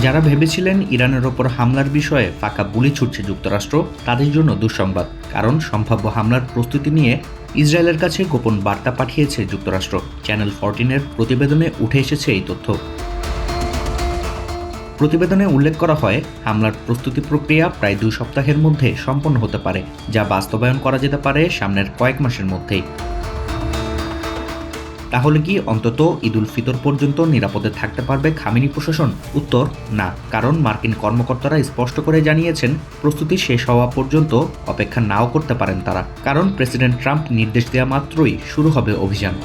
যারা ভেবেছিলেন ইরানের ওপর হামলার বিষয়ে ফাঁকা বুলি ছুটছে যুক্তরাষ্ট্র, তাদের জন্য দুঃসংবাদ। কারণ সম্ভাব্য হামলার প্রস্তুতি নিয়ে ইসরায়েলের কাছে গোপন বার্তা পাঠিয়েছে যুক্তরাষ্ট্র। চ্যানেল 14-এর প্রতিবেদনে উঠে এসেছে এই তথ্য। প্রতিবেদনে উল্লেখ করা হয়, হামলার প্রস্তুতি প্রক্রিয়া প্রায় 2 সপ্তাহের মধ্যে সম্পন্ন হতে পারে, যা বাস্তবায়ন করা যেতে পারে সামনের কয়েক মাসের মধ্যেই। তাহলে কি অন্তত ঈদুল ফিতর পর্যন্ত নিরাপদে থাকতে পারবে খামেনি প্রশাসন? উত্তর না, কারণ মার্কিন কর্মকর্তারা স্পষ্ট করে জানিয়েছেন প্রস্তুতি শেষ হওয়া পর্যন্ত অপেক্ষা নাও করতে পারেন তারা, কারণ প্রেসিডেন্ট ট্রাম্প নির্দেশ দেওয়া মাত্রই শুরু হবে অভিযান।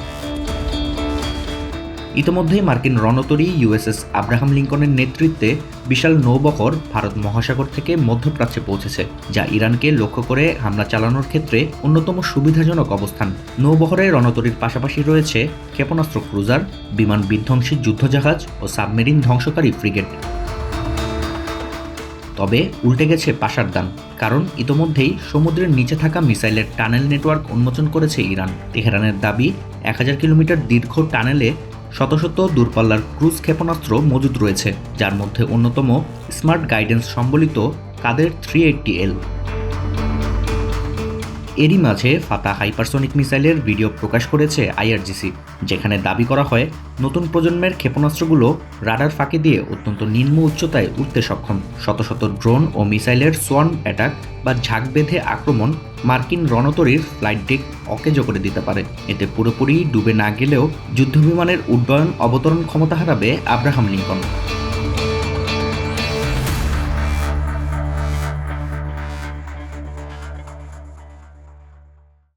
ইতোমধ্যেই মার্কিন রণতরী ইউএসএস আব্রাহাম লিঙ্কনের নেতৃত্বে বিশাল নৌবহর ভারত মহাসাগর থেকে মধ্যপ্রাচ্যে পৌঁছেছে, যা ইরানকে লক্ষ্য করে হামলা চালানোর ক্ষেত্রে অন্যতম সুবিধাজনক অবস্থান। নৌবহরে রণতরীর পাশাপাশি রয়েছে ক্ষেপণাস্ত্র ক্রুজার, বিমান বিধ্বংসী যুদ্ধজাহাজ ও সাবমেরিন ধ্বংসকারী ফ্রিগেট। তবে উল্টে গেছে পাশার দান, কারণ ইতোমধ্যেই সমুদ্রের নিচে থাকা মিসাইলের টানেল নেটওয়ার্ক উন্মোচন করেছে ইরান। তেহরানের দাবি, 1000 কিলোমিটার দীর্ঘ টানেলে শত শত দূরপাল্লার ক্রুজ ক্ষেপণাস্ত্র মজুদ রয়েছে, যার মধ্যে অন্যতম স্মার্ট গাইডেন্স সম্বলিত কাদের 380L। এরই মাঝে ফাতা হাইপারসনিক মিসাইলের ভিডিও প্রকাশ করেছে আইআরজিসি, যেখানে দাবি করা হয় নতুন প্রজন্মের ক্ষেপণাস্ত্রগুলো রাডার ফাঁকি দিয়ে অত্যন্ত নিম্ন উচ্চতায় উঠতে সক্ষম। শত শত ড্রোন ও মিসাইলের সোয়ার্ম অ্যাটাক বা ঝাঁক বেঁধে আক্রমণ মার্কিন রণতরীর ফ্লাইট ডেক অকেজো করে দিতে পারে। এতে পুরোপুরি ডুবে না গেলেও যুদ্ধবিমানের উড্ডয়ন অবতরণ ক্ষমতা হারাবে আব্রাহাম লিঙ্কন।